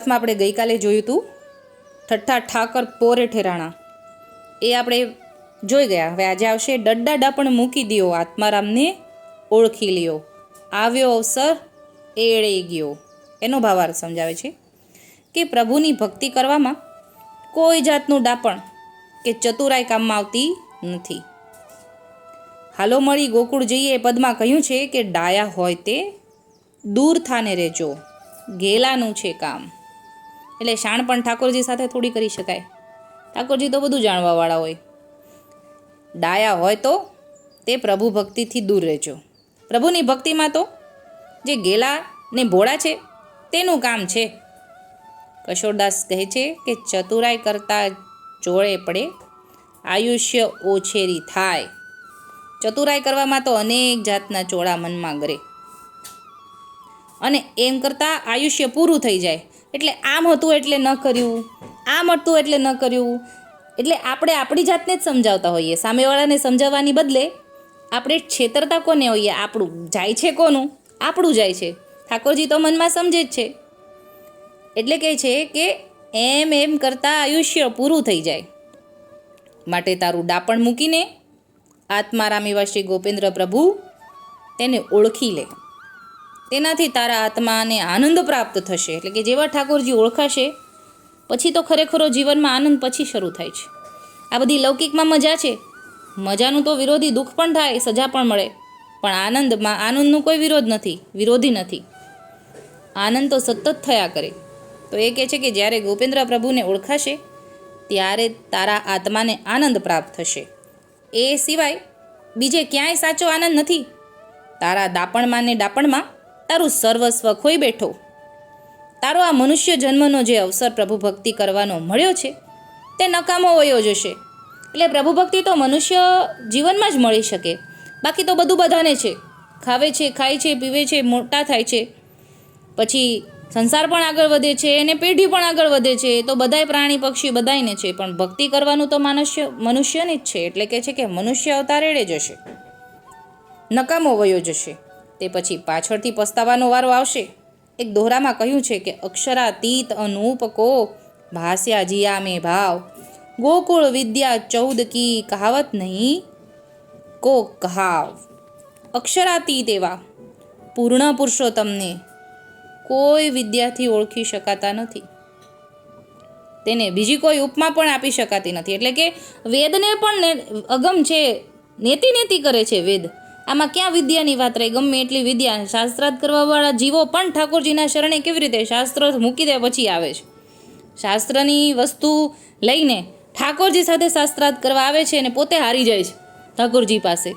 માં આપણે ગઈકાલે જોયું હતું ઠઠ્ઠા ઠાકર પોરે ઠેરાણા, એ આપણે જોઈ ગયા. હવે આજે આવશે ડડ્ડા ડાપણ મૂકી દ્યો, આત્મારામને ઓળખી લ્યો, આવ્યો અવસર એળે ગયો. એનો ભાવાર્થ સમજાવે છે કે પ્રભુની ભક્તિ કરવામાં કોઈ જાતનું ડાપણ કે ચતુરાઈ કામમાં આવતી નથી. હાલો મળી ગોકુળ જઈએ એ પદમાં કહ્યું છે કે ડાયા હોય તે દૂર થાને રહેજો, ગેલાનું છે કામ. એટલે શાણ પણ ઠાકોરજી સાથે થોડી કરી શકાય. ઠાકોરજી તો બધું જાણવાવાળા હોય. ડાયા હોય તો તે પ્રભુ ભક્તિથી દૂર રહેજો. પ્રભુની ભક્તિમાં તો જે ગેલા ને ભોળા છે તેનું કામ છે. કશોરદાસ કહે છે કે ચતુરાઈ કરતા ચોળે પડે, આયુષ્ય ઓછેરી થાય. ચતુરાઈ કરવામાં તો અનેક જાતના ચોળા મનમાં ગરે અને એમ કરતાં આયુષ્ય પૂરું થઈ જાય. એટલે આમ હતું એટલે ન કર્યું, આમ હતું એટલે ન કર્યું. એટલે આપણે આપણી જાતને જ સમજાવતા હોઈએ, સામેવાળાને સમજાવવાની બદલે આપણે છેતરતા કોને હોઈએ? આપણું જાય છે કોનું? આપણું જાય છે. ઠાકોરજી તો મનમાં સમજે જ છે. એટલે કહે છે કે એમ કરતાં આયુષ્ય પૂરું થઈ જાય. માટે તારું ડાપણ મૂકીને આત્મારામ એવા શ્રી ગોપેન્દ્ર પ્રભુ તેને ઓળખી લે. તેનાથી તારા આત્માને આનંદ પ્રાપ્ત થશે. એટલે કે જેવા ઠાકોરજી ઓળખાશે પછી તો ખરેખરો જીવનમાં આનંદ પછી શરૂ થાય છે. આ બધી લૌકિકમાં મજા છે. મજાનું તો વિરોધી દુઃખ પણ થાય, સજા પણ મળે, પણ આનંદમાં આનંદનું કોઈ વિરોધી નથી. આનંદ તો સતત થયા કરે. તો એ કહે છે કે જ્યારે ગોપેન્દ્ર પ્રભુને ઓળખાશે ત્યારે તારા આત્માને આનંદ પ્રાપ્ત થશે. એ સિવાય બીજે ક્યાંય સાચો આનંદ નથી. તારા દાપણમાં ને ડાપણમાં તારું સર્વસ્વ ખોઈ બેઠો. તારો આ મનુષ્ય જન્મનો જે અવસર પ્રભુ ભક્તિ કરવાનો મળ્યો છે તે નકામો વયો જશે. એટલે પ્રભુ ભક્તિ તો મનુષ્ય જીવનમાં જ મળી શકે, બાકી તો બધું બધાને છે. ખાવે છે, ખાય છે, પીવે છે, મોટા થાય છે, પછી સંસાર પણ આગળ વધે છે અને પેઢી પણ આગળ વધે છે. તો બધાય પ્રાણી પક્ષી બધાયને છે, પણ ભક્તિ કરવાનું તો મનુષ્યને જ છે. એટલે કે છે કે મનુષ્ય અવતાર એળે જશે, નકામો વયો જશે. તે પછી પાછળથી પસ્તાવાનો વારો આવશે. એક દોહરામાં કહ્યું છે કે અક્ષરાતીત અનૂપ કો ભાસ્યા જીયા મેં ભાવ, ગોકુળ વિદ્યા 14 કી કહાવત નહીં કો કહાવ. અક્ષરાતીત એવા પૂર્ણ પુરુષોત્તમને કોઈ વિદ્યાથી ઓળખી શકાતા નથી. તેને બીજી કોઈ ઉપમા પણ આપી શકાતી નથી. એટલે કે વેદને પણ અગમ છે, નેતિ કરે છે વેદ. આમાં ક્યાં વિદ્યાની વાત રહી? ગમે એટલી વિદ્યા, શાસ્ત્રાર્થ કરવાવાળા જીવો પણ ઠાકોરજીના શરણે કેવી રીતે શાસ્ત્ર મૂકી દે પછી આવે છે. શાસ્ત્રની વસ્તુ લઈને ઠાકોરજી સાથે શાસ્ત્રાર્થ કરવા આવે છે અને પોતે હારી જાય છે ઠાકોરજી પાસે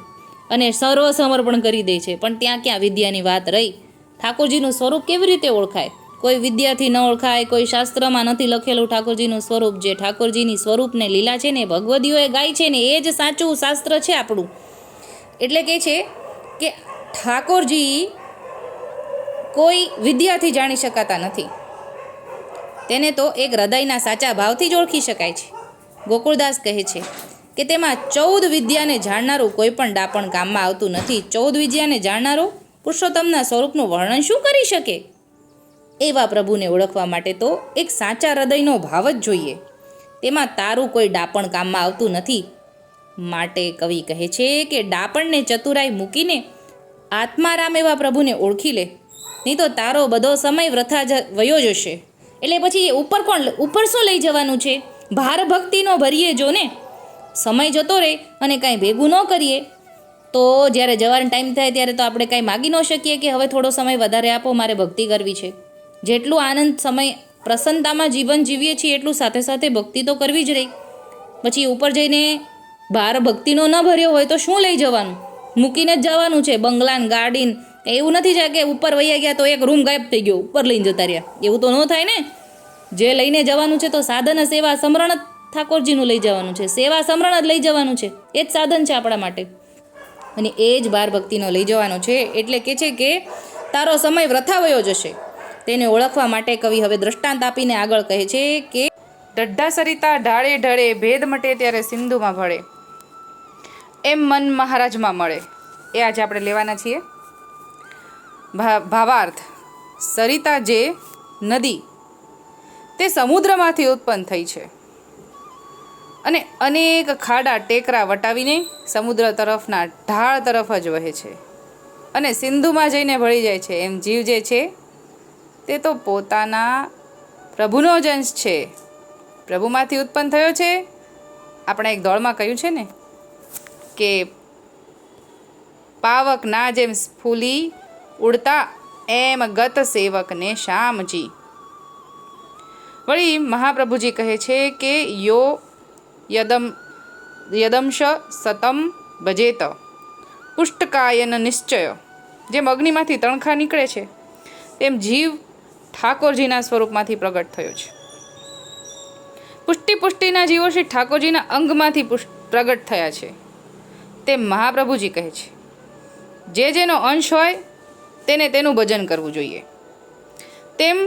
અને સર્વ સમર્પણ કરી દે છે. પણ ત્યાં ક્યાં વિદ્યાની વાત રહી? ઠાકોરજીનું સ્વરૂપ કેવી રીતે ઓળખાય? કોઈ વિદ્યાથી ન ઓળખાય, કોઈ શાસ્ત્રમાં નથી લખેલું ઠાકોરજીનું સ્વરૂપ. જે ઠાકોરજીની સ્વરૂપને લીલા છે ને ભગવદીઓએ ગાય છે ને એ જ સાચું શાસ્ત્ર છે આપણું. એટલે કે છે કે ઠાકોરજી કોઈ વિદ્યાથી જાણી શકાતા નથી. તેને તો એક હૃદયના સાચા ભાવથી જ ઓળખી શકાય છે. ગોકુળદાસ કહે છે કે તેમાં 14 વિદ્યાને જાણનારું કોઈ પણ ડાપણ કામમાં આવતું નથી. 14 વિદ્યાને જાણનારો પુરુષોત્તમના સ્વરૂપનું વર્ણન શું કરી શકે? એવા પ્રભુને ઓળખવા માટે તો એક સાચા હૃદયનો ભાવ જ જોઈએ. તેમાં તારું કોઈ ડાપણ કામમાં આવતું નથી. માટે કવિ કહે છે કે ડાપણને ચતુરાઈ મૂકીને આત્મારામ એવા પ્રભુને ઓળખી લે, નહીં તો તારો બધો સમય વૃથા વયો જશે. એટલે પછી ઉપર શું લઈ જવાનું છે? ભાર ભક્તિનો ભરીએ જો ને, સમય જતો રહે અને કાંઈ ભેગું ન કરીએ તો જ્યારે જવાનો ટાઈમ થાય ત્યારે તો આપણે કાંઈ માગી ન શકીએ કે હવે થોડો સમય વધારે આપો, મારે ભક્તિ કરવી છે. જેટલું આનંદ સમય પ્રસન્નતામાં જીવન જીવીએ છીએ એટલું સાથે સાથે ભક્તિ તો કરવી જ રહી. પછી ઉપર જઈને ભાર ભક્તિનો ન ભર્યો હોય તો શું લઈ જવાનું? મૂકીને જ જવાનું છે બંગલાન ગાડીન. એવું નથી જાય કે ઉપર વૈયા ગયા તો એક રૂમ ગાયબ થઈ ગયો, ઉપર લઈને જતા રહ્યા. એવું તો ન થાય ને. જે લઈને જવાનું છે તો સાધન સેવા સમરણ ઠાકોરજીનું લઈ જવાનું છે. સેવા સમરણ જ લઈ જવાનું છે. એ જ સાધન છે આપણા માટે અને એ જ ભાર ભક્તિનો લઈ જવાનો છે. એટલે કે છે કે તારો સમય વૃથા વયો જશે. તેને ઓળખવા માટે કવિ હવે દ્રષ્ટાંત આપીને આગળ કહે છે કે ઢઢ્ઢા સરિતા ઢાળે ઢળે, ભેદ મટે ત્યારે સિંધુમાં ભળે, એમ મન મહારાજમાં મળે. એ આજે આપણે લેવાના છીએ. ભાવાર્થ: સરિતા જે નદી તે સમુદ્રમાંથી ઉત્પન્ન થઈ છે અને અનેક ખાડા ટેકરા વટાવીને સમુદ્ર તરફના ઢાળ તરફ જ વહે છે અને સિંધુમાં જઈને ભળી જાય છે. એમ જીવ જે છે તે તો પોતાના પ્રભુનો જ અંશ છે, પ્રભુમાંથી ઉત્પન્ન થયો છે. આપણે એક દોડમાં કહ્યું છે ને કે પાવક ના જેમ ફૂલી ઉડતા એમ ગત સેવકને શ્યામજી. વળી મહાપ્રભુજી કહે છે કે યો યદંશ સતમ ભજેત પુષ્ટકાયન નિશ્ચય. જેમ અગ્નિમાંથી તણખા નીકળે છે તેમ જીવ ઠાકોરજીના સ્વરૂપમાંથી પ્રગટ થયો છે. પુષ્ટિના જીવો શ્રી ઠાકોરજીના અંગમાંથી પ્રગટ થયા છે તેમ મહાપ્રભુજી કહે છે. જે જેનો અંશ હોય તેને તેનું ભજન કરવું જોઈએ. તેમ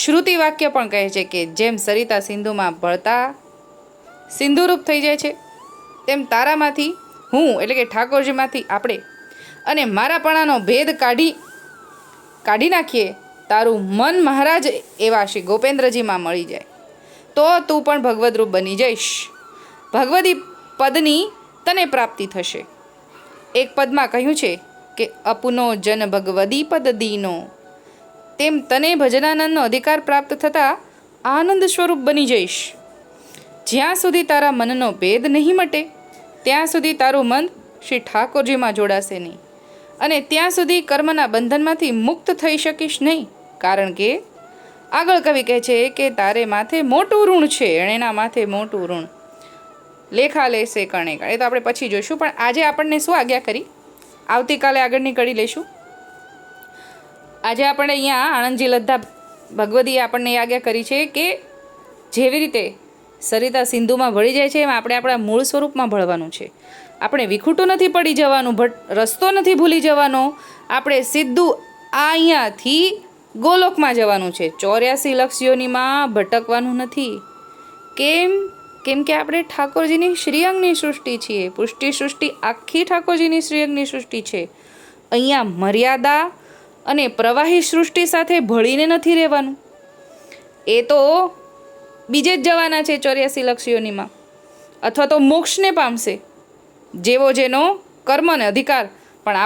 શ્રુતિ વાક્ય પણ કહે છે કે જેમ સરિતા સિંધુમાં ભળતા સિંધુરૂપ થઈ જાય છે તેમ તારામાંથી હું એટલે કે ઠાકોરજીમાંથી આપણે અને મારાપણાનો ભેદ કાઢી નાખીએ, તારું મન મહારાજ એવા શ્રી ગોપેન્દ્રજીમાં મળી જાય તો તું પણ ભગવદરૂપ બની જઈશ. ભગવદી પદની તને પ્રાપ્તિ થશે. એક પદમાં કહ્યું છે કે અપુનો જન ભગવદી પદ દીનો. તેમ તને ભજનાનંદનો અધિકાર પ્રાપ્ત થતાં આનંદ સ્વરૂપ બની જઈશ. જ્યાં સુધી તારા મનનો ભેદ નહીં મટે ત્યાં સુધી તારું મન શ્રી ઠાકોરજીમાં જોડાશે નહીં અને ત્યાં સુધી કર્મના બંધનમાંથી મુક્ત થઈ શકીશ નહીં. કારણ કે આગળ કવિ કહે છે કે તારે માથે મોટું ઋણ છે, એના માથે મોટું ઋણ લેખા લેશે કણે કણે. એ તો આપણે પછી જોઈશું, પણ આજે આપણને શું આજ્ઞા કરી, આવતીકાલે આગળની કડી લઈશું. આજે આપણે અહીંયા આણંદજી લદ્ધા ભગવદીએ આપણને આજ્ઞા કરી છે કે જેવી રીતે સરિતા સિંધુમાં ભળી જાય છે એમ આપણે આપણા મૂળ સ્વરૂપમાં ભળવાનું છે. આપણે વિખૂટું નથી પડી જવાનું, રસ્તો નથી ભૂલી જવાનો. આપણે સીધું અહીંયાથી ગોલોકમાં જવાનું છે. 84 લક્ષ યોનિમાં ભટકવાનું નથી. કેમ કે આપણે ઠાકોરજીની શ્રીઅંગની સૃષ્ટિ છીએ. પુષ્ટિ સૃષ્ટિ આખી ઠાકોરજીની શ્રીઅંગની સૃષ્ટિ છે. અહીંયા મર્યાદા અને પ્રવાહી સૃષ્ટિ સાથે ભળીને નથી રહેવાનું. એ તો બીજે જ જવાના છે 84 લક્ષ યોનિમાં, અથવા તો મોક્ષને પામશે જેવો જેનો કર્મ ને અધિકાર. પણ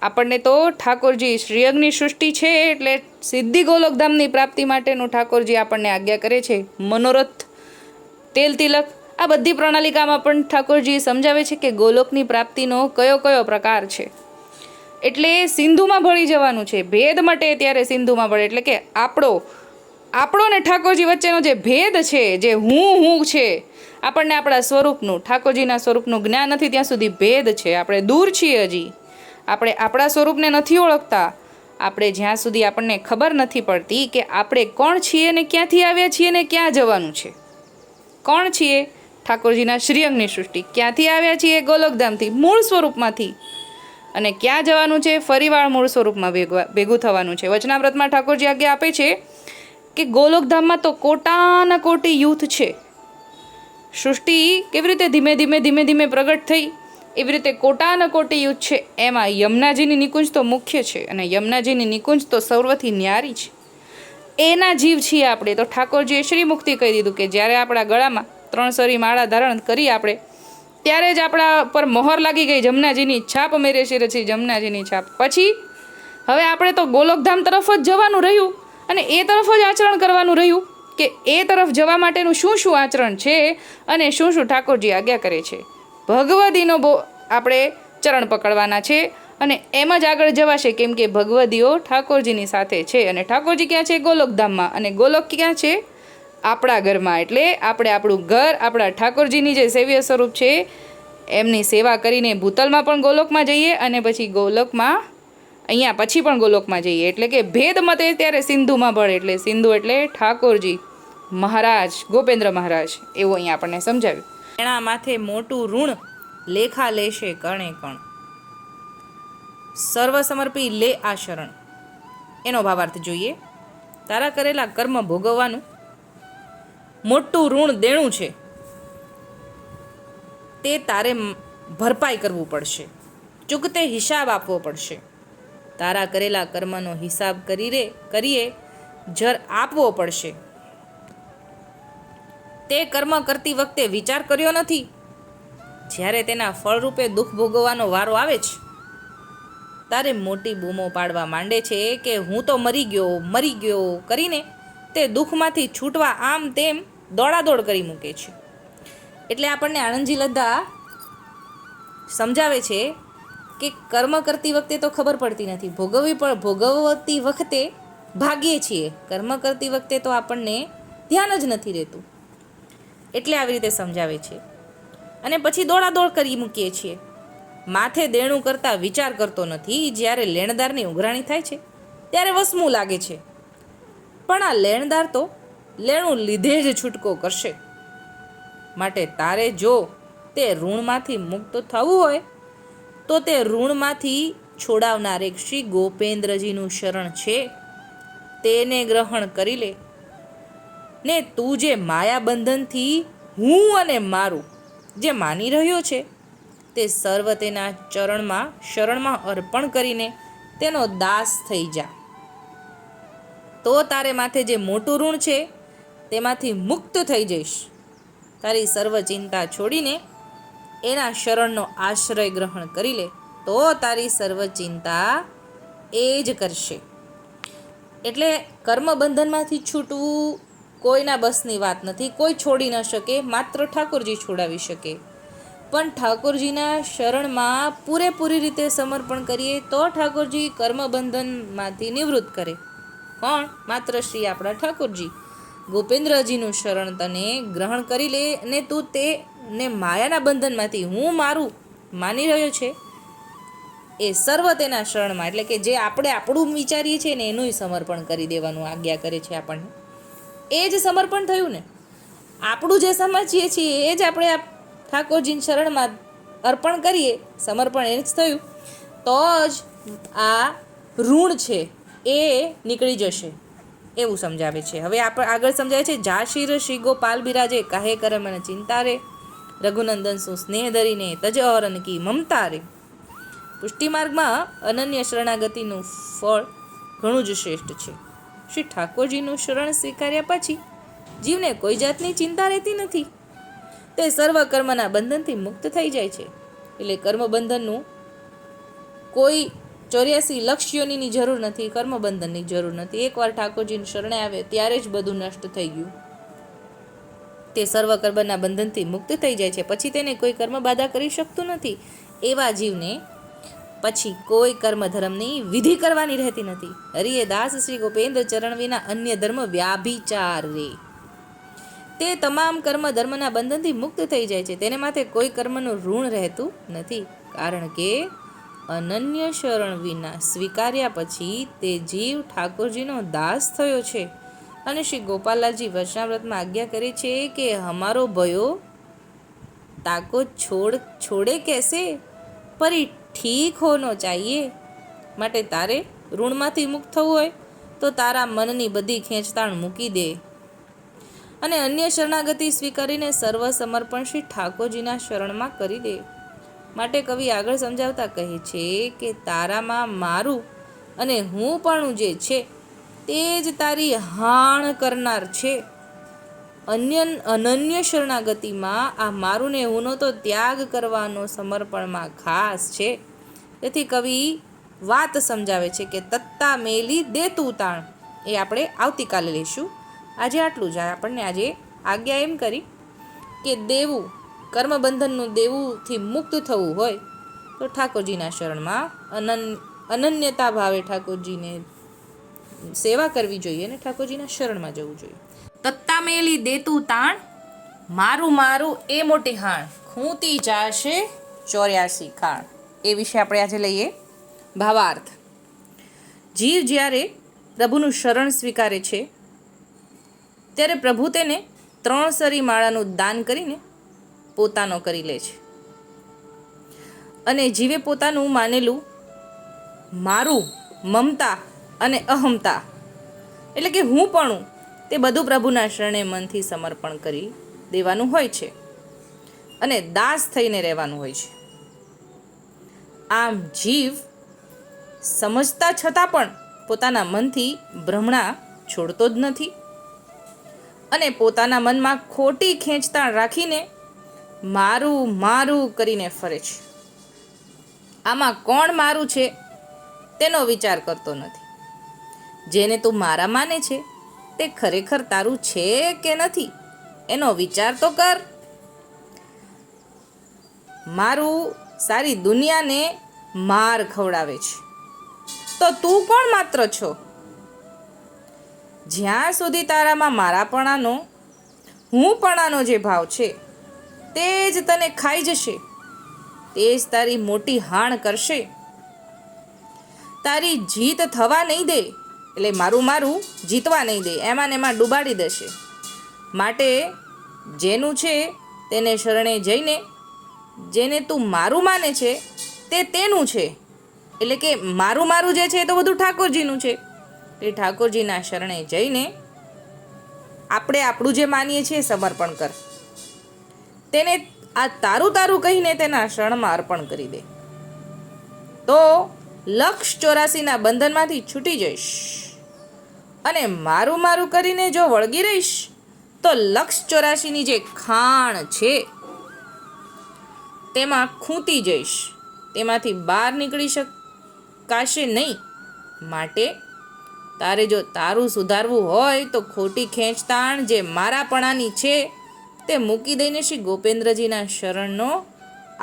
આપણને તો ઠાકોરજી શ્રીયંગની સૃષ્ટિ છે એટલે સિદ્ધિ ગોલોકધામની પ્રાપ્તિ માટેનું ઠાકોરજી આપણને આજ્ઞા કરે છે. મનોરથ, તેલ તિલક, આ બધી પ્રણાલિકામાં પણ ઠાકોરજી સમજાવે છે કે ગોલોકની પ્રાપ્તિનો કયો પ્રકાર છે. એટલે સિંધુમાં ભળી જવાનું છે. ભેદ મટે ત્યારે સિંધુમાં ભળે. એટલે કે આપણો ને ઠાકોરજી વચ્ચેનો જે ભેદ છે, જે હું છે, આપણને આપણા સ્વરૂપનું, ઠાકોરજીના સ્વરૂપનું જ્ઞાન નથી ત્યાં સુધી ભેદ છે. આપણે દૂર છીએ. હજી આપણે આપણા સ્વરૂપને નથી ઓળખતા. આપણે જ્યાં સુધી આપણને ખબર નથી પડતી કે આપણે કોણ છીએ ને ક્યાંથી આવ્યા છીએ ને ક્યાં જવાનું છે. કોણ છીએ? ઠાકોરજીના શ્રીઅંગની સૃષ્ટિ. ક્યાંથી આવ્યા છીએ? ગોલોકધામથી, મૂળ સ્વરૂપમાંથી. અને ક્યાં જવાનું છે? ફરીવાર મૂળ સ્વરૂપમાં ભેગું થવાનું છે. વચનામૃતમાં ઠાકોરજી આજ્ઞા આપે છે કે ગોલોકધામમાં તો કોટાના કોટી યુથ છે. સૃષ્ટિ કેવી રીતે ધીમે ધીમે પ્રગટ થઈ એવી રીતે કોટાના કોટી યુથ છે. એમાં યમુનાજીની નિકુંજ તો મુખ્ય છે અને યમુનાજીની નિકુંજ તો સર્વથી ન્યારી છે. એના જીવ છીએ આપણે. તો ઠાકોરજીએ શ્રી મુક્તિ કહી દીધું કે જ્યારે આપણા ગળામાં 3 સરી માળા ધારણ કરી આપણે, ત્યારે જ આપણા પર મોહર લાગી ગઈ જમનાજીની છાપ. મેરે શિર છે જમનાજીની છાપ. પછી હવે આપણે તો ગોલોકધામ તરફ જ જવાનું રહ્યું અને એ તરફ જ આચરણ કરવાનું રહ્યું કે એ તરફ જવા માટેનું શું આચરણ છે અને શું ઠાકોરજી આજ્ઞા કરે છે. ભગવદીનો આપણે ચરણ પકડવાના છે અને એમ જ આગળ જવાશે. કેમ કે ભગવદીઓ ઠાકોરજીની સાથે છે અને ઠાકોરજી ક્યાં છે? ગોલોકધામમાં. અને ગોલોક ક્યાં છે? આપણા ઘરમાં. એટલે આપણે આપણું ઘર, આપણા ઠાકોરજીની જે સેવ્ય સ્વરૂપ છે એમની સેવા કરીને ભૂતલમાં પણ ગોલોકમાં જઈએ અને પછી ગોલોકમાં અહીંયા પછી પણ ગોલોકમાં જઈએ. એટલે કે ભેદ મતે ત્યારે સિંધુમાં ભળે. એટલે સિંધુ એટલે ઠાકોરજી મહારાજ, ગોપેન્દ્ર મહારાજ, એવું અહીંયા આપણને સમજાવ્યું. એના માથે મોટું ઋણ લેખા લેશે કણે કણ, સર્વ સમર્પી લે આ શરણ. એનો ભાવાર્થ જોઈએ. તારા કરેલા કર્મ ભોગવવાનું મોટું ઋણ દેણું છે, તે તારે ભરપાઈ કરવું પડશે. ચૂકતે હિસાબ આપવો પડશે. તારા કરેલા કર્મનો હિસાબ કરીએ જર આપવો પડશે. તે કર્મ કરતી વખતે વિચાર કર્યો નથી. જ્યારે તેના ફળરૂપે દુઃખ ભોગવવાનો વારો આવે છે ત્યારે મોટી બૂમો પાડવા માંડે છે કે હું તો મરી ગયો કરીને તે દુઃખમાંથી છૂટવા આમ તેમ દોડાદોડ કરી મૂકે છે. એટલે આપણને આનંદજી લદ્દા સમજાવે છે કે કર્મ કરતી વખતે તો ખબર પડતી નથી, ભોગવતી વખતે ભાગીએ છીએ. કર્મ કરતી વખતે તો આપણને ધ્યાન જ નથી રહેતું. એટલે આવી રીતે સમજાવે છે. અને પછી દોડાદોડ કરી મૂકીએ છીએ. માથે દેણું કરતા વિચાર કરતો નથી. જ્યારે લેણદારની ઉઘરાણી થાય છે ત્યારે વસમું લાગે છે, પણ આ લેણદાર તો લેણું લીધે જ છૂટકો કરશે. માટે તારે જો તે ઋણમાંથી મુક્ત થવું હોય તો તે ઋણમાંથી છોડાવનાર એક શ્રી ગોપેન્દ્રજીનું શરણ છે, તેને ગ્રહણ કરી લે ને તું જે માયાબંધનથી હું અને મારું જે માની રહ્યો છે તે સર્વ તેના શરણમાં અર્પણ કરીને તેનો દાસ થઈ જા. તો તારે માથે જે મોટું ઋણ છે તેમાંથી મુક્ત થઈ જઈશ. તારી સર્વ ચિંતા છોડીને એના શરણનો આશ્રય ગ્રહણ કરી લે તો તારી સર્વ ચિંતા એ જ કરશે. એટલે કર્મબંધનમાંથી છૂટવું કોઈના બસની વાત નથી. કોઈ છોડી ન શકે, માત્ર ઠાકોરજી છોડાવી શકે. પણ ઠાકોરજીના શરણમાં પૂરેપૂરી રીતે સમર્પણ કરીએ તો ઠાકોરજી કર્મબંધનમાંથી નિવૃત્ત કરે. કોણ? માત્ર શ્રી આપણા ઠાકોરજી. ગોપેન્દ્રજીનું શરણ તને ગ્રહણ કરી લે અને તું તેને માયાના બંધનમાંથી હું મારું માની રહ્યો છે એ સર્વ તેના શરણમાં, એટલે કે જે આપણે આપણું વિચારીએ છીએ ને એનું સમર્પણ કરી દેવાનું આજ્ઞા કરે છે આપણને. એ જ સમર્પણ થયું ને. આપણું જે સમજીએ છીએ એ જ આપણે ઠાકોરજીની શરણમાં અર્પણ કરીએ, સમર્પણ એ જ થયું. તો જ આ ઋણ છે એ નીકળી જશે એવું સમજાવે છે. હવે આપણે આગળ સમજાવે છે, જાશીર શ્રી ગોપાલ બિરાજે કાહે કરે મને ચિંતા રે, રઘુનંદન શું સ્નેહ ધરીને તજ અરન કી મમતા રે. પુષ્ટિમાર્ગમાં અનન્ય શરણાગતિનું ફળ ઘણું જ શ્રેષ્ઠ છે. શ્રી ઠાકોરજીનું શરણ સ્વીકાર્યા પછી જીવને કોઈ જાતની ચિંતા રહેતી નથી. તે સર્વ કર્મના બંધનથી મુક્ત થઈ જાય છે. એટલે કર્મબંધનનું કોઈ 84 લક્ષ્યોની જરૂર નથી, કર્મબંધનની જરૂર નથી. એકવાર ઠાકોરજીની શરણે આવે ત્યારે જ બધું નષ્ટ થઈ ગયું. તે સર્વ કર્મના બંધનથી મુક્ત થઈ જાય છે. પછી તેને કોઈ કર્મ બાધા કરી શકતું નથી. એવા જીવને પછી કોઈ કર્મ ધર્મની વિધિ કરવાની રહેતી નથી. હરિએ દાસ શ્રી ગોપેન્દ્ર ચરણ વિના અન્ય ધર્મ વ્યાભિચાર રે. તે તમામ કર્મ ધર્મના બંધનથી મુક્ત થઈ જાય છે. તેને માથે કોઈ કર્મનું ઋણ રહેતું નથી. કારણ કે અનન્ય શરણ વિના સ્વીકાર્યા પછી તે જીવ ઠાકોરજીનો દાસ થયો છે. અને શ્રી ગોપાલલાલજી વચનામૃતમાં આજ્ઞા કરે છે કે હમારો ભયો તાકો છોડે કેસે પરી ઠીક હોનો ચાહીએ. માટે તારે ઋણમાંથી મુક્ત થવું હોય તો તારા મનની બધી ખેંચતાણ મૂકી દે અને અન્ય શરણાગતિ સ્વીકારીને સર્વ સમર્પણ શ્રી ઠાકોરજીના શરણમાં કરી દે. માટે કવિ આગળ સમજાવતા કહે છે કે તારામાં મારું અને હું પણ જે છે તે જ તારી હાણ કરનાર છે. અનન્ય શરણાગતિમાં આ મારું ને હુંનો તો ત્યાગ કરવાનો સમર્પણમાં ખાસ છે. તેથી કવિ વાત સમજાવે છે કે તત્તા મેલી દેતું તાણ. એ આપણે આવતીકાલે લઈશું. આજે આટલું જ. આપણને આજે આજ્ઞા એમ કરી કે દેવું, કર્મબંધનનું દેવુંથી મુક્ત થવું હોય તો ઠાકોરજીના શરણમાં અનન્યતા ભાવે ઠાકોરજીને સેવા કરવી જોઈએ અને ઠાકોરજીના શરણમાં જવું જોઈએ. તત્તા મેલી દેતું તાણ, મારું મારું એ મોટી હાણ, ખૂંતી જાશે 84 ખાણ. એ વિશે આપણે આજે લઈએ ભાવાર્થ. જીવ જ્યારે પ્રભુનું શરણ સ્વીકારે છે ત્યારે પ્રભુ તેને 3 સરી માળાનું દાન કરીને પોતાનો કરી લે છે. અને જીવે પોતાનું માનેલું મારું, મમતા અને અહમતા એટલે કે હું પણ તે બધું પ્રભુના શરણે મનથી સમર્પણ કરી દેવાનું હોય છે અને દાસ થઈને રહેવાનું હોય છે. આમ જીવ સમજતા છતાં પણ પોતાના મનથી ભ્રમણા છોડતો જ નથી અને પોતાના મનમાં ખોટી ખેંચતાણ રાખીને મારું મારું કરીને ફરે છે. આમાં કોણ મારું છે તેનો વિચાર કરતો નથી. જેને તું મારા માને છે તે ખરેખર તારું છે કે નથી એનો વિચાર તો કર. મારું સારી દુનિયાને માર ખવડાવે છે તો તું કોણ માત્ર છો? જ્યાં સુધી તારામાં મારાપણાનો હુંપણાનો જે ભાવ છે તે જ તને ખાઈ જશે, તે જ તારી મોટી હાણ કરશે. તારી જીત થવા નહીં દે, એટલે મારું મારું જીતવા નહીં દે, એમાં ને એમાં ડૂબાડી દેશે. માટે જેનું છે તેને શરણે જઈને જેને તું મારું માને છે તે તેનું છે. એટલે કે મારું મારું જે છે એ તો બધું ઠાકોરજીનું છે. તે ઠાકોરજીના શરણે જઈને આપણે આપણું જે માનીએ છીએ સમર્પણ કર. તેને આ તારું તારું કહીને તેના શરણમાં અર્પણ કરી દે. તો લક્ષ 84ના બંધનમાંથી છૂટી જઈશ. અને મારું મારું કરીને જો વળગી રહીશ તો લક્ષ 84ની જે ખાણ છે તેમાં ખૂંતી જઈશ, તેમાંથી બહાર નીકળી શકાશે નહીં. માટે તારે જો તારું સુધારવું હોય તો ખોટી ખેંચતાણ જે મારાપણાની છે તે મૂકી દઈને શ્રી ગોપેન્દ્રજીના શરણનો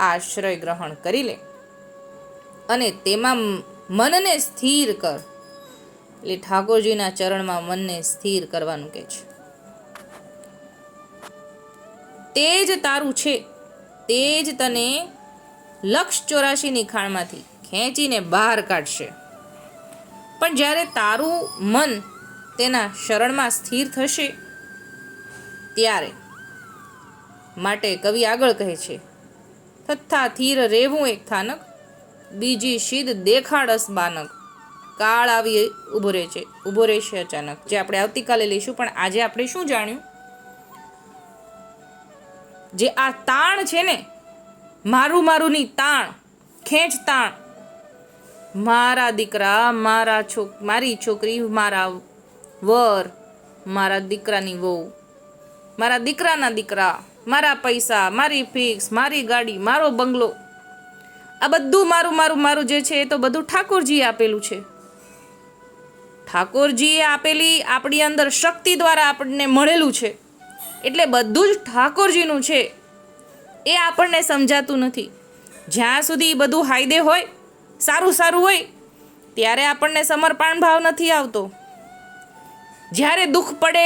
આશ્રય ગ્રહણ કરી લે અને તેમાં મનને સ્થિર કર. એટલે ઠાકોરજીના ચરણમાં મનને સ્થિર કરવાનું કહે છે. તે જ તારું છે, તે જ તને લક્ષ 84ની ખાણમાંથી ખેંચીને બહાર કાઢશે. પણ જ્યારે તારું મન તેના શરણમાં સ્થિર થશે ત્યારે, માટે કવિ આગળ કહે છે, થથ્થા થીર રેવું એક થાનક, બીજી શીદ દેખાડસ બાનક, કાળ આવી ઊભો રહેશે અચાનક. જે આપણે આવતીકાલે લઈશું. પણ આજે આપણે શું જાણ્યું? જે આ તાણ છે ને, મારું મારુંની તાણ, ખેંચ તાણ, મારા દીકરા, મારી છોકરી, મારા વર, મારા દીકરાની વહુ, મારા દીકરાના દીકરા, મારા પૈસા, મારી ફિક્સ, મારી ગાડી, મારો બંગલો, આ બધું મારું મારું મારું જે છે એ તો બધું ઠાકોરજીએ આપેલું છે. ઠાકોરજીએ આપેલી આપણી અંદર શક્તિ દ્વારા આપણને મળેલું છે. એટલે બધું જ ઠાકોરજીનું છે. એ આપણને સમજાતું નથી. જ્યાં સુધી બધું હાયદે હોય, સારું સારું હોય, ત્યારે આપણને સમર્પણ ભાવ નથી આવતો. જ્યારે દુઃખ પડે,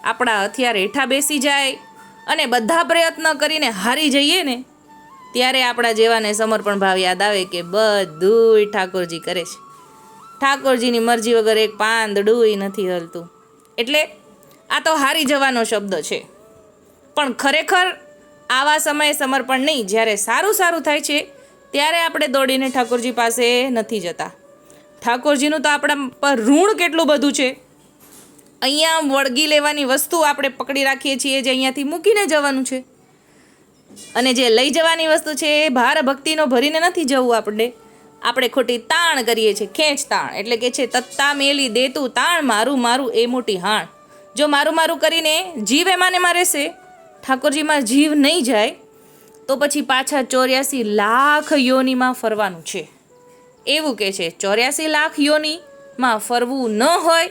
આપણા હથિયાર હેઠા બેસી જાય અને બધા પ્રયત્ન કરીને હારી જઈએ ને, ત્યારે આપણા જેવાને સમર્પણ ભાવ યાદ આવે કે બધું ઠાકોરજી કરે છે. ઠાકોરજીની મરજી વગર એક પાંદડું નથી હલતું. એટલે આ તો હારી જવાનો શબ્દ છે. પણ ખરેખર આવા સમયે સમર્પણ નહીં. જ્યારે સારું સારું થાય છે ત્યારે આપણે દોડીને ઠાકોરજી પાસે નથી જતા. ઠાકોરજીનું તો આપણા પર ઋણ કેટલું બધું છે. અહીંયા વળગી લેવાની વસ્તુ આપણે પકડી રાખીએ છીએ, જે અહીંયાથી મૂકીને જવાનું છે. અને જે લઈ જવાની વસ્તુ છે એ ભાર ભક્તિનો ભરીને નથી જવું. આપણે ખોટી તાણ કરીએ છીએ, ખેંચ તાણ. એટલે કે છે તત્તા મેલી દેતું તાણ, મારું મારું એ મોટી હાણ. જો મારું મારું કરીને જીવ એમાં ને એમાં રહેશે, ઠાકોરજીમાં જીવ નહીં જાય, તો પછી પાછા 84 લાખ યોનીમાં ફરવાનું છે. એવું કે છે 84 લાખ યોનીમાં ફરવું ન હોય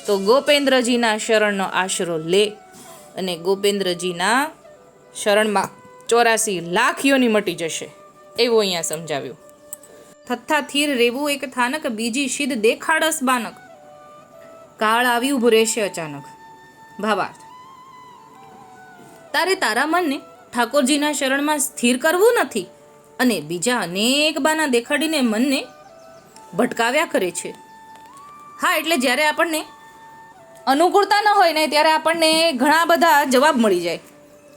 તો ગોપેન્દ્રજીના શરણનો આશરો લે. અને ગોપેન્દ્રજીના શરણમાં 84 લાખ યોની મટી જશે. એવું અહીંયા સમજાવ્યું. થથ્થા થીર રેવું એક થાનક, બીજી શીદ દેખાડસ બાનક, કાળ આવી ઊભું રહેશે અચાનક. ભાવાર્થ: તારે તારા મનને ઠાકોરજીના શરણમાં સ્થિર કરવું નથી અને બીજા અનેક બાના દેખાડીને મનને ભટકાવ્યા કરે છે. હા, એટલે જ્યારે આપણને અનુકૂળતા ન હોય ને ત્યારે આપણને ઘણા બધા જવાબ મળી જાય.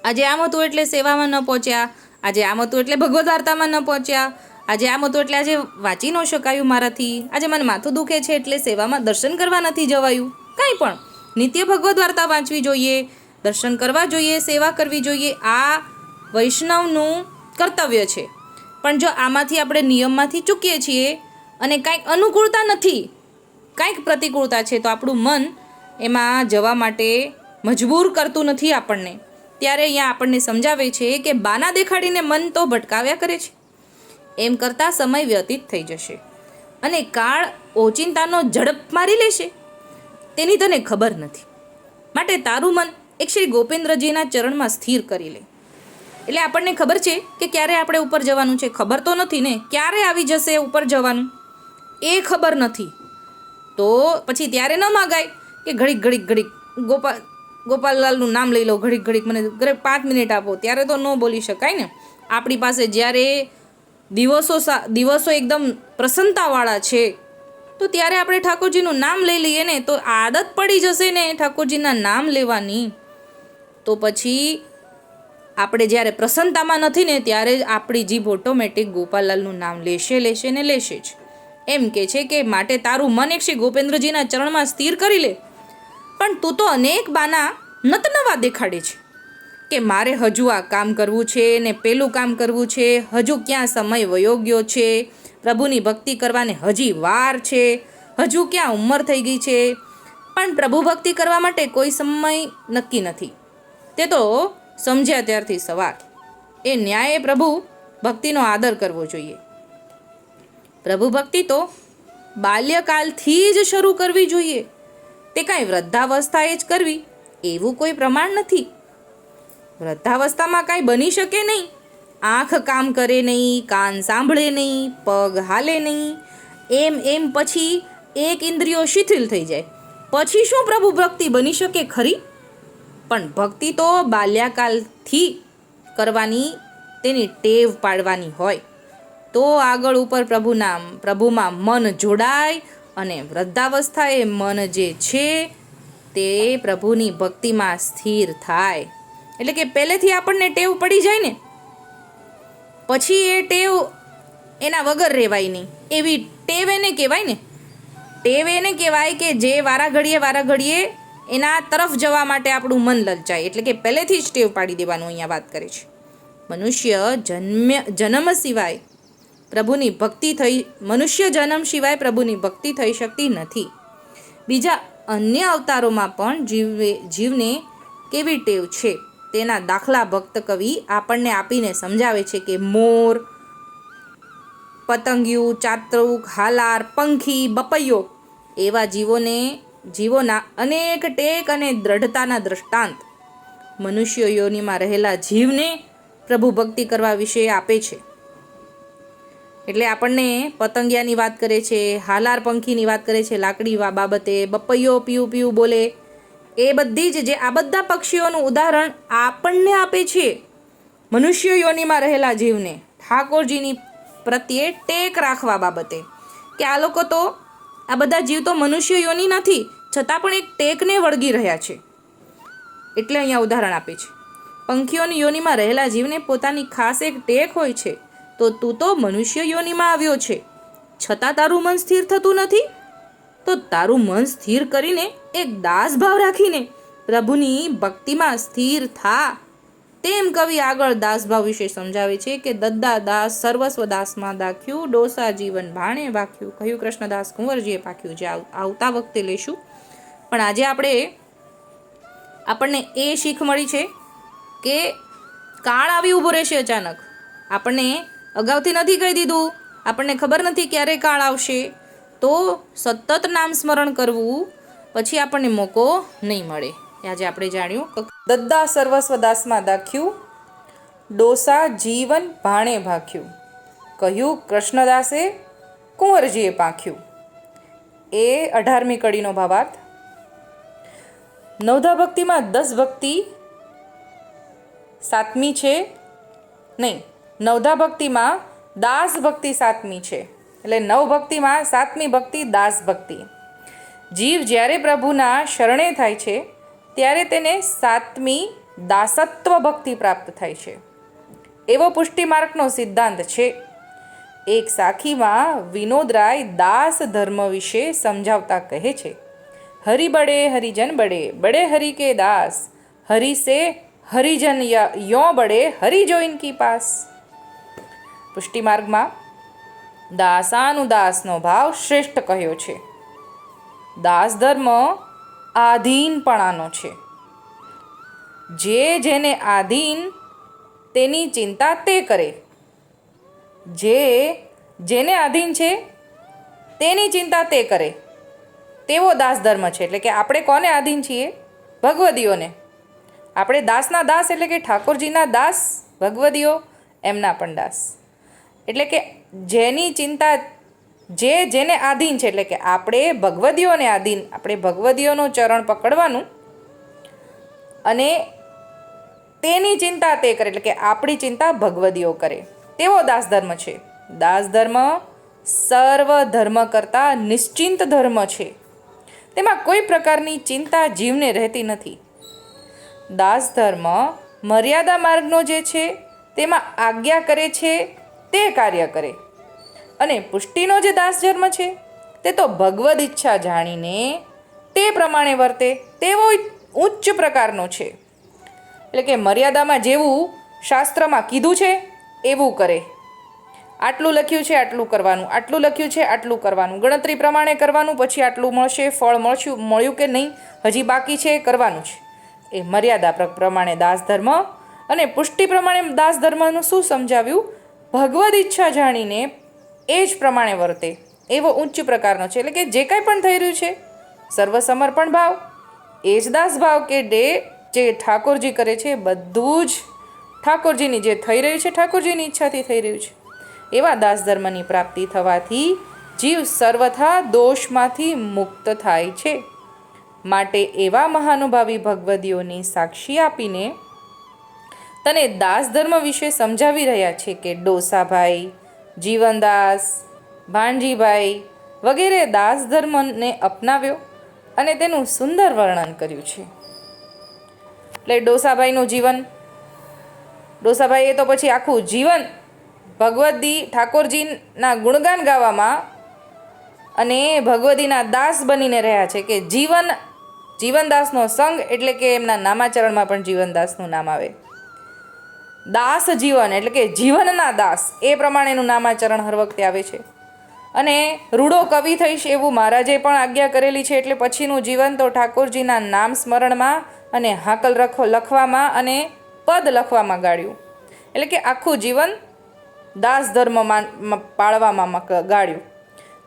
આજે આમ હતું એટલે સેવામાં ન પહોંચ્યા, આજે આમ હતું એટલે ભગવદ વાર્તામાં ન પહોંચ્યા, આજે આમ હતું એટલે આજે વાંચી ન શકાયું મારાથી, આજે મને માથું દુખે છે એટલે સેવામાં દર્શન કરવા નથી જવાયું. કાંઈ પણ નિત્ય ભગવદ વાર્તા વાંચવી જોઈએ, દર્શન કરવા જોઈએ, સેવા કરવી જોઈએ. આ વૈષ્ણવનું કર્તવ્ય છે. પણ જો આમાંથી આપણે નિયમમાંથી ચૂકીએ છીએ અને કાંઈક અનુકૂળતા નથી, કાંઈક પ્રતિકૂળતા છે, તો આપણું મન એમાં જવા માટે મજબૂર કરતું નથી આપણને, ત્યારે અહીંયા આપણને સમજાવે છે કે બાના દેખાડીને મન તો ભટકાવ્યા કરે છે. એમ કરતાં સમય વ્યતીત થઈ જશે અને કાળ ઓચિંતાનો ઝડપ મારી લેશે, તેની તને ખબર નથી. માટે તારું મન એક શ્રી ગોપેન્દ્રજીના ચરણમાં સ્થિર કરી લે. એટલે આપણને ખબર છે કે ક્યારે આપણે ઉપર જવાનું છે, ખબર તો નથી ને ક્યારે આવી જશે ઉપર જવાનું, એ ખબર નથી. તો પછી ત્યારે ન માગાય કે ઘડીક ગોપાલલાલનું નામ લઈ લો, ઘડીક મને 5 મિનિટ આપો, ત્યારે તો ન બોલી શકાય ને. આપણી પાસે જ્યારે દિવસો એકદમ પ્રસન્નતાવાળા છે, તો ત્યારે આપણે ઠાકોરજીનું નામ લઈ લઈએ ને, તો આદત પડી જશે ને ઠાકોરજીના નામ લેવાની. તો પછી આપણે જ્યારે પ્રસન્નતામાં નથી ને, ત્યારે આપણી જીભ ઓટોમેટિક ગોપાલલાલનું નામ લેશે જ. એમ કે છે કે માટે તારું મન એક શ્રી ગોપેન્દ્રજીના ચરણમાં સ્થિર કરી લે. પણ તું તો અનેક બાના નતનવા દેખાડે છે કે મારે હજુ આ કામ કરવું છે ને પેલું કામ કરવું છે, હજુ ક્યાં સમય વયો ગયો છે, પ્રભુની ભક્તિ કરવાને હજી વાર છે, હજુ ક્યાં ઉંમર થઈ ગઈ છે. પણ પ્રભુ ભક્તિ કરવા માટે કોઈ સમય નક્કી નથી, તે તો સમજ્યા ત્યારથી સવાર. એ ન્યાયે પ્રભુ ભક્તિનો આદર કરવો જોઈએ. પ્રભુ ભક્તિ તો બાલ્યકાલથી જ શરૂ કરવી જોઈએ, તે કાંઈ વૃદ્ધાવસ્થાએ જ કરવી એવું કોઈ પ્રમાણ નથી. વૃદ્ધાવસ્થામાં કાંઈ બની શકે નહીં. આંખ કામ કરે નહીં, કાન સાંભળે નહીં, પગ હાલે નહીં, એમ પછી એક ઇન્દ્રિયો શિથિલ થઈ જાય, પછી શું પ્રભુ ભક્તિ બની શકે ખરી? પણ ભક્તિ તો બાલ્યકાલથી કરવાની, તેની ટેવ પાડવાની હોય, તો આગળ ઉપર પ્રભુમાં મન જોડાય અને વૃદ્ધાવસ્થાએ મન જે છે તે પ્રભુની ભક્તિમાં સ્થિર થાય. એટલે કે પહેલેથી આપણને ટેવ પડી જાય ને, પછી એ ટેવ એના વગર રહેવાય નહીં. એવી ટેવ એને કહેવાય ને. ટેવ એને કહેવાય કે જે વારા ઘડીએ એના તરફ જવા માટે આપણું મન લલચાય. એટલે કે પહેલેથી જ ટેવ પાડી દેવાનું અહીંયા વાત કરે છે. મનુષ્ય જન્મ સિવાય પ્રભુની ભક્તિ થઈ શકતી નથી. બીજા અન્ય અવતારોમાં પણ જીવને કેવી ટેવ છે તેના દાખલા ભક્ત કવિ આપણને આપીને સમજાવે છે કે મોર, પતંગિયું, ચાતક, હાલાર, પંખી, બપૈયો એવા જીવોના અનેક ટેક અને દ્રઢતાના દ્રષ્ટાંત મનુષ્ય યોનિમાં રહેલા જીવને પ્રભુ ભક્તિ કરવા વિશે આપે છે. એટલે આપણને પતંગિયાની વાત કરે છે, હાલાર પંખીની વાત કરે છે લાકડી બાબતે, બપૈયો પીયું બોલે, એ બધી જે આ બધા પક્ષીઓનું ઉદાહરણ આપણને આપે છે મનુષ્ય યોનિમાં રહેલા જીવને ઠાકોરજીની પ્રત્યે ટેક રાખવા બાબતે, કે આ લોકો તો આ બધા જીવ તો મનુષ્ય યોની નથી, છતાં પણ એક ટેકને વળગી રહ્યા છે. એટલે અહીંયા ઉદાહરણ આપે છે. પંખીઓની યોનિમાં રહેલા જીવને પોતાની ખાસ એક ટેક હોય છે. તો તું તો મનુષ્ય યોનિમાં આવ્યો છે, છતાં તારું મન સ્થિર થતું નથી. તો તારું મન સ્થિર કરીને એક દાસ ભાવ રાખીને પ્રભુની ભક્તિમાં સ્થિર થા. તેમ કવિ આગળ દાસભાવ વિશે સમજાવે છે કે દદ્દા દાસ સર્વસ્વ દાસમાં દાખ્યું, ડોસા જીવન ભાણે વાખ્યું, કહ્યું કૃષ્ણદાસ કુંવરજીએ પાખ્યું. જે આવતા વખતે લેશું. પણ આજે આપણને એ શીખ મળી છે કે કાળ આવી ઊભો રહેશે અચાનક. આપણને અગાઉથી નથી કહી દીધું, આપણને ખબર નથી ક્યારે કાળ આવશે. તો સતત નામ સ્મરણ કરવું, પછી આપણને મોકો નહીં મળે. આજે આપણે જાણ્યું દદ્દા સર્વસ્વ દાસમાં દાખ્યું, ડોસા જીવન ભાણે ભાખ્યું, કહ્યું કૃષ્ણદાસે કુંવરજીએ પાંખ્યું. એ 18મી કડીનો ભાવાર્થ. નવધા ભક્તિમાં 10 ભક્તિ 7મી છે નહીં, નવધા ભક્તિમાં દાસ ભક્તિ 7મી છે. એટલે 9 ભક્તિમાં 7મી ભક્તિ દાસ ભક્તિ. જીવ જ્યારે પ્રભુના શરણે થાય છે ત્યારે તેને 7મી દાસત્વ ભક્તિ પ્રાપ્ત થાય છે, એવો પુષ્ટિમાર્ગનો સિદ્ધાંત છે. એક સાખીમાં વિનોદરાય દાસ ધર્મ વિશે સમજાવતા કહે છે, હરિ બડે હરિજન બડે, બડે હરિ કે દાસ, હરિ સે હરિજન યો બડે હરિ જો ઇનકી પાસ. પુષ્ટિમાર્ગમાં દાસાનુદાસનો ભાવ શ્રેષ્ઠ કહ્યો છે. દાસ ધર્મ આધીનપણાનો છે. જે જેને આધીન તેની ચિંતા તે કરે. જે જેને આધીન છે તેની ચિંતા તે કરે તેવો દાસ ધર્મ છે. એટલે કે આપણે કોને આધીન છીએ? ભગવદીઓને. આપણે દાસના દાસ એટલે કે ઠાકોરજીના દાસ, ભગવદીઓ એમના પણ દાસ. એટલે કે જેની ચિંતા જે જેને આધીન છે, એટલે કે આપણે ભગવદીઓને આધીન, આપણે ભગવદીઓનું ચરણ પકડવાનું અને તેની ચિંતા તે કરે, એટલે કે આપણી ચિંતા ભગવદીઓ કરે તેવો દાસ ધર્મ છે. દાસ ધર્મ સર્વ ધર્મ કરતાં નિશ્ચિંત ધર્મ છે. તેમાં કોઈ પ્રકારની ચિંતા જીવને રહેતી નથી. દાસ ધર્મ મર્યાદા માર્ગનો જે છે તેમાં આજ્ઞા કરે છે તે કાર્ય કરે. અને પુષ્ટિનો જે દાસ ધર્મ છે તે તો ભગવદ ઈચ્છા જાણીને તે પ્રમાણે વર્તે તેવો ઉચ્ચ પ્રકારનો છે. એટલે કે મર્યાદામાં જેવું શાસ્ત્રમાં કીધું છે એવું કરે. આટલું લખ્યું છે આટલું કરવાનું, આટલું લખ્યું છે આટલું કરવાનું, ગણતરી પ્રમાણે કરવાનું, પછી આટલું મળશે, ફળ મળ્યું કે નહીં, હજી બાકી છે કરવાનું છે. એ મર્યાદા પ્રમાણે દાસ ધર્મ. અને પુષ્ટિ પ્રમાણે દાસ ધર્મનું શું સમજાવ્યું? ભગવદ ઈચ્છા જાણીને એ જ પ્રમાણે વર્તે એવો ઉચ્ચ પ્રકારનો છે. એટલે કે જે કાંઈ પણ થઈ રહ્યું છે સર્વ સમર્પણ ભાવ, એ જ દાસ ભાવ કે જે ઠાકોરજી કરે છે બધું જ ઠાકોરજીની જે થઈ રહ્યું છે ઠાકોરજીની ઈચ્છાથી થઈ રહ્યું છે. એવા દાસ ધર્મની પ્રાપ્તિ થવાથી જીવ સર્વથા દોષમાંથી મુક્ત થાય છે. માટે એવા મહાનુભાવી ભગવદીઓની સાક્ષી આપીને તને દાસ ધર્મ વિશે સમજાવી રહ્યા છે કે ડોસાભાઈ, જીવનદાસ, ભાણજીભાઈ વગેરે દાસ ધર્મને અપનાવ્યો અને તેનું સુંદર વર્ણન કર્યું છે. એટલે ડોસાભાઈનું જીવન, ડોસાભાઈએ તો પછી આખું જીવન ભગવદી ઠાકોરજીના ગુણગાન ગાવામાં અને ભગવદીના દાસ બનીને રહ્યા છે. કે જીવનદાસનો સંગ એટલે કે એમના નામાચરણમાં પણ જીવનદાસનું નામ આવે. દાસ જીવન એટલે કે જીવનના દાસ એ પ્રમાણેનું નામાચરણ હર વખતે આવે છે. અને રૂડો કવિ થઈશ એવું મહારાજે પણ આજ્ઞા કરેલી છે. એટલે પછીનું જીવન તો ઠાકોરજીના નામ સ્મરણમાં અને હાકલ લખવામાં અને પદ લખવામાં ગાળ્યું. એટલે કે આખું જીવન દાસ ધર્મમાં પાળવામાં ગાળ્યું.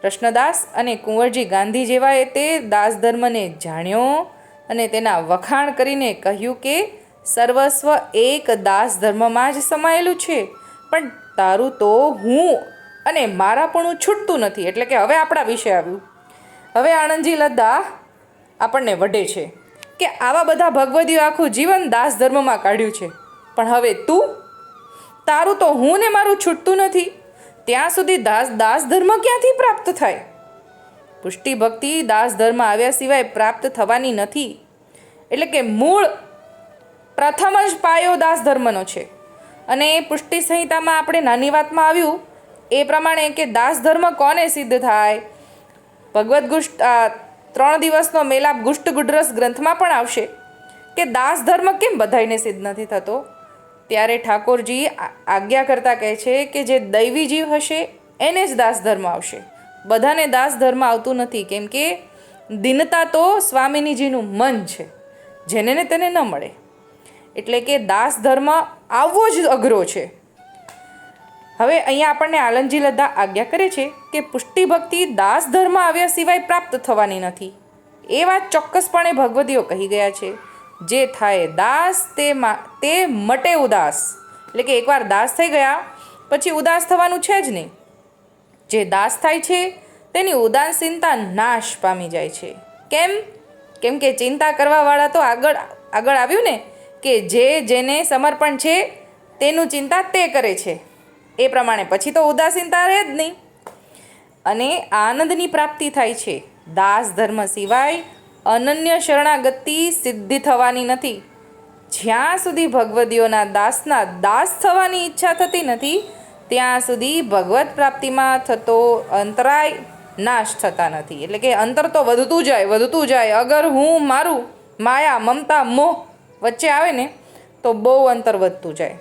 કૃષ્ણદાસ અને કુંવરજી ગાંધી જેવાએ તે દાસ ધર્મને જાણ્યો અને તેના વખાણ કરીને કહ્યું કે સર્વસ્વ એક દાસ ધર્મમાં જ સમાયેલું છે, પણ તારું તો હું અને મારાપણું છૂટતું નથી. એટલે કે હવે આપણા વિશે આવ્યું. હવે આણંદજી લદ્દા આપણને વઢે છે કે આવા બધા ભગવદીઓ આખું જીવન દાસ ધર્મમાં કાઢ્યું છે, પણ હવે તારું તો હું ને મારું છૂટતું નથી. ત્યાં સુધી દાસ ધર્મ ક્યાંથી પ્રાપ્ત થાય? પુષ્ટિ ભક્તિ દાસ ધર્મ આવ્યા સિવાય પ્રાપ્ત થવાની નથી. એટલે કે મૂળ પ્રથમ જ પાયો દાસ ધર્મનો છે. અને પુષ્ટિ સંહિતામાં આપણે નાની વાતમાં આવ્યું એ પ્રમાણે કે દાસ ધર્મ કોને સિદ્ધ થાય? ભગવદ્ ગુષ્ટ 3 દિવસનો મેલાપ ગુષ્ટ ગુડરસ ગ્રંથમાં પણ આવશે કે દાસ ધર્મ કેમ બધાઈને સિદ્ધ નથી થતો. ત્યારે ઠાકોરજી આજ્ઞા કરતા કહે છે કે જે દૈવી જીવ હશે એને જ દાસ ધર્મ આવશે. બધાને દાસ ધર્મ આવતું નથી, કેમ કે દિનતા તો સ્વામિનીજીનું મન છે, જેને ને તેને ન મળે. એટલે કે દાસ ધર્મ આવવો જ અઘરો છે. હવે અહીંયા આપણને આનંદજી લદ્દા આજ્ઞા કરે છે કે પુષ્ટિ ભક્તિ દાસ ધર્મ આવ્યા સિવાય પ્રાપ્ત થવાની નથી. એ વાત ચોક્કસપણે ભગવદીઓ કહી ગયા છે. જે થાય દાસ તે મટે ઉદાસ. એટલે કે એકવાર દાસ થઈ ગયા પછી ઉદાસ થવાનું છે જ નહીં. જે દાસ થાય છે તેની ઉદાસીનતા નાશ પામી જાય છે. કેમ કે ચિંતા કરવાવાળા તો આગળ આવ્યું ને કે જેને સમર્પણ છે તેનું ચિંતા તે કરે છે. એ પ્રમાણે પછી તો ઉદાસીનતા રહે જ નહીં અને આનંદની પ્રાપ્તિ થાય છે. દાસ ધર્મ સિવાય અનન્ય શરણાગતિ સિદ્ધિ થવાની નથી. જ્યાં સુધી ભગવદીઓના દાસ થવાની ઈચ્છા થતી નથી ત્યાં સુધી ભગવત પ્રાપ્તિમાં થતો અંતરાય નાશ થતા નથી. એટલે કે અંતર તો વધતું જાય. અગર હું મારું માયા મમતા મોહ વચ્ચે આવે ને તો બહુ અંતર વધતું જાય.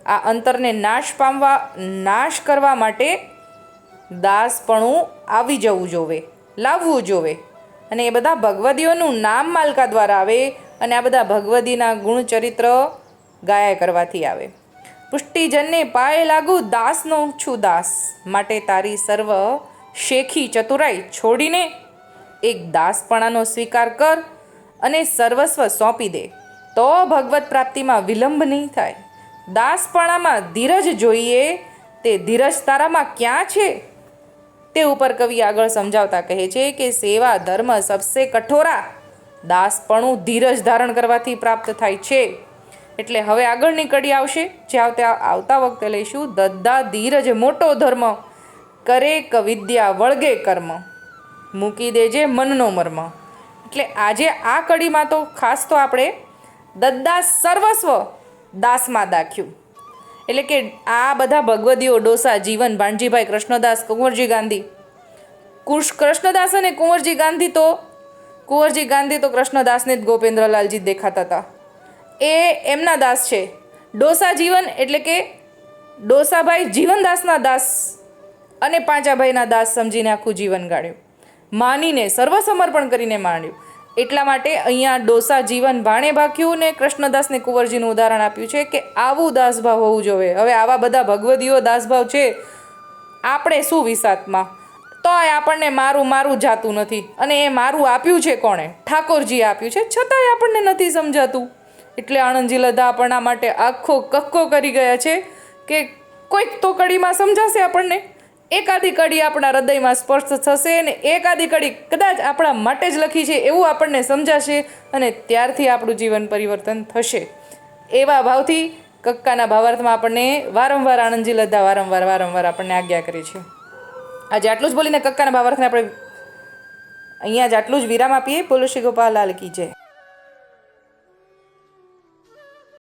આ અંતરને નાશ કરવા માટે દાસપણું આવી જવું જોવે, લાવવું જોવે. અને એ બધા ભગવદીઓનું નામ માલકા દ્વારા આવે અને આ બધા ભગવદીના ગુણ ચરિત્ર ગાયા કરવાથી આવે. પુષ્ટિજનને પાયે લાગુ દાસનો છું દાસ, માટે તારી સર્વ શેખી ચતુરાઈ છોડીને એક દાસપણાનો સ્વીકાર કર અને સર્વસ્વ સોંપી દે, તો ભગવત પ્રાપ્તિમાં વિલંબ નહીં થાય. દાસપણામાં ધીરજ જોઈએ, તે ધીરજ તારામાં ક્યાં છે? તે ઉપર કવિ આગળ સમજાવતા કહે છે કે સેવા ધર્મ સબસે કઠોરા, દાસપણું ધીરજ ધારણ કરવાથી પ્રાપ્ત થાય છે. એટલે હવે આગળની કડી આવશે, જે આવતા વખતે લઈશું. દદ્દા ધીરજ મોટો ધર્મ, કરે ક વિદ્યા વળગે કર્મ, મૂકી દેજે મનનો મર્મ. એટલે આજે આ કડીમાં તો ખાસ તો આપણે દદ્દા સર્વસ્વ દાસમાં દાખ્યું. એટલે કે આ બધા ભગવદીઓ ડોસા, જીવન, ભાણજીભાઈ, કૃષ્ણદાસ, કુંવરજી ગાંધી. કૃષ્ણદાસ અને કુંવરજી ગાંધી તો કૃષ્ણદાસને જ ગોપેન્દ્રલાલજી દેખાતા હતા, એ એમના દાસ છે. ડોસા જીવન એટલે કે ડોસાભાઈ જીવનદાસના દાસ અને પાંચાભાઈના દાસ સમજીને આખું જીવન ગાળ્યું, માનીને સર્વસમર્પણ કરીને માંડ્યું. એટલા માટે અહીંયા ડોસા જીવન ભાણે ભાખ્યું ને કૃષ્ણદાસને કુંવરજીનું ઉદાહરણ આપ્યું છે કે આવું દાસભાવ હોવું જોઈએ. હવે આવા બધા ભગવદીઓ દાસભાવ છે, આપણે શું વિસાતમાં, તોય આપણને મારું જાતું નથી. અને એ મારું આપ્યું છે કોણે? ઠાકોરજીએ આપ્યું છે, છતાંય આપણને નથી સમજાતું. એટલે આણંદજી લધા આપણના માટે આખો કક્કો કરી ગયા છે કે કોઈક તો કડીમાં સમજાશે આપણને, એકાદી કડી આપણા હૃદયમાં સ્પર્શ થશે ને એકાદી કડી કદાચ આપણા માટે જ લખી છે એવું આપણને સમજાશે અને ત્યારથી આપણું જીવન પરિવર્તન થશે. એવા ભાવથી કક્કાના ભાવાર્થમાં આપણને વારંવાર આણંદજી લધા વારંવાર આપણને આજ્ઞા કરી છે. આજે આટલું જ બોલીને કક્કાના ભાવાર્થને આપણે અહીંયા જ આટલું જ વિરામ આપીએ. બોલો શ્રી ગોપાલ લાલ કી જય.